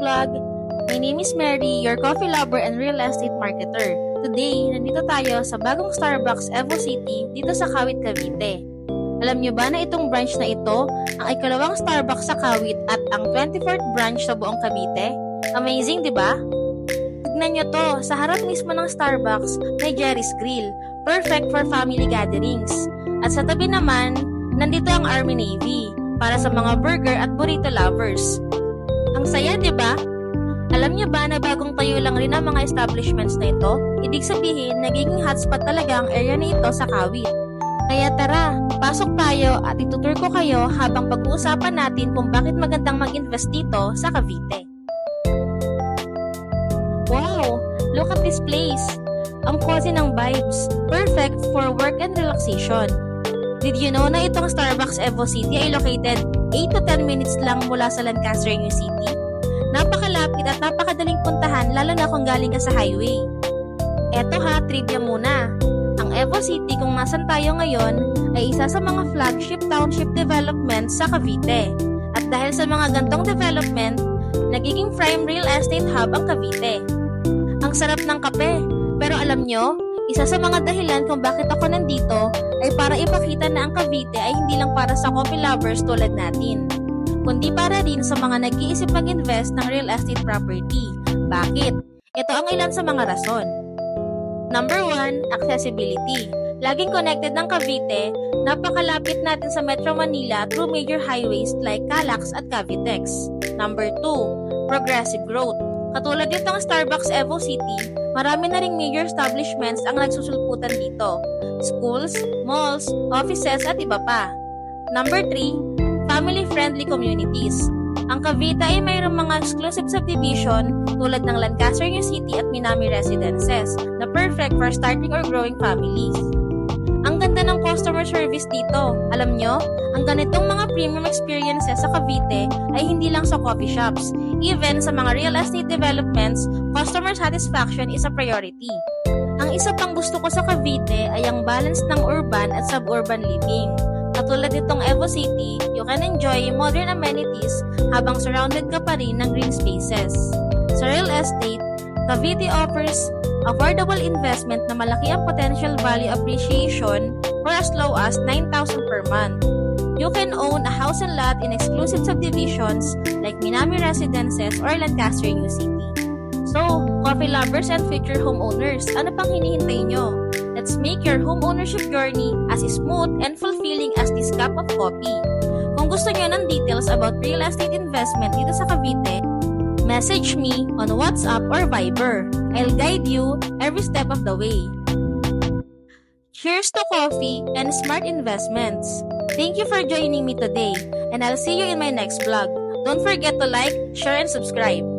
vlog! My name is Mary, your coffee lover and real estate marketer. Today, nandito tayo sa bagong Starbucks Evo City dito sa Kawit, Cavite. Alam nyo ba na itong branch na ito ang ikalawang Starbucks sa Kawit at ang 24th branch sa buong Cavite? Amazing, di ba? Tignan nyo to, sa harap mismo ng Starbucks may Jerry's Grill, perfect for family gatherings. At sa tabi naman, nandito ang Army Navy para sa mga burger at burrito lovers. Ang saya, di ba? Alam niyo ba na bagong tayo lang rin ang mga establishments na ito? Ibig sabihin, nagiging hotspot talaga ang area na ito sa Kawit. Kaya tara, pasok tayo at itutur ko kayo habang pag-uusapan natin kung bakit magandang mag-invest dito sa Cavite. Wow! Look at this place! Ang cozy ng vibes, perfect for work and relaxation. Did you know na itong Starbucks Evo City ay located 8 to 10 minutes lang mula sa Lancaster, New City? Napakalapit at napakadaling puntahan lalo na kung galing ka sa highway. Eto ha, trivia muna. Ang Evo City kung nasan tayo ngayon ay isa sa mga flagship township developments sa Cavite. At dahil sa mga gantong development, nagiging prime real estate hub ang Cavite. Ang sarap ng kape, pero alam nyo, isa sa mga dahilan kung bakit ako nandito ay para ipakita na ang Cavite ay hindi lang para sa coffee lovers tulad natin, kundi para rin sa mga nag-iisip mag-invest ng real estate property. Bakit? Ito ang ilan sa mga rason. Number 1, accessibility. Laging connected ng Cavite, napakalapit natin sa Metro Manila through major highways like Calax at Cavitex. Number 2, progressive growth. Katulad nitong Starbucks Evo City, marami na ring major establishments ang nagsusulputan dito. Schools, malls, offices at iba pa. Number 3, family-friendly communities. Ang Cavite ay mayroong mga exclusive subdivision tulad ng Lancaster New City at Minami Residences na perfect for starting or growing families. Ang ganda ng customer service dito. Alam nyo, ang ganitong mga premium experiences sa Cavite ay hindi lang sa coffee shops. Even sa mga real estate developments, customer satisfaction is a priority. Ang isa pang gusto ko sa Cavite ay ang balance ng urban at suburban living. Katulad nitong Evo City, you can enjoy modern amenities habang surrounded ka pa rin ng green spaces. Sa real estate, Cavite offers affordable investment na malaki ang potential value appreciation for as low as 9,000 per month. You can own a house and lot in exclusive subdivisions like Minami Residences or Lancaster New City. So, coffee lovers and future homeowners, ano pang hinihintay nyo? Let's make your home ownership journey as smooth and fulfilling as this cup of coffee. Kung gusto nyo ng details about real estate investment dito sa Cavite, message me on WhatsApp or Viber. I'll guide you every step of the way. Cheers to coffee and smart investments. Thank you for joining me today, and I'll see you in my next vlog. Don't forget to like, share, and subscribe.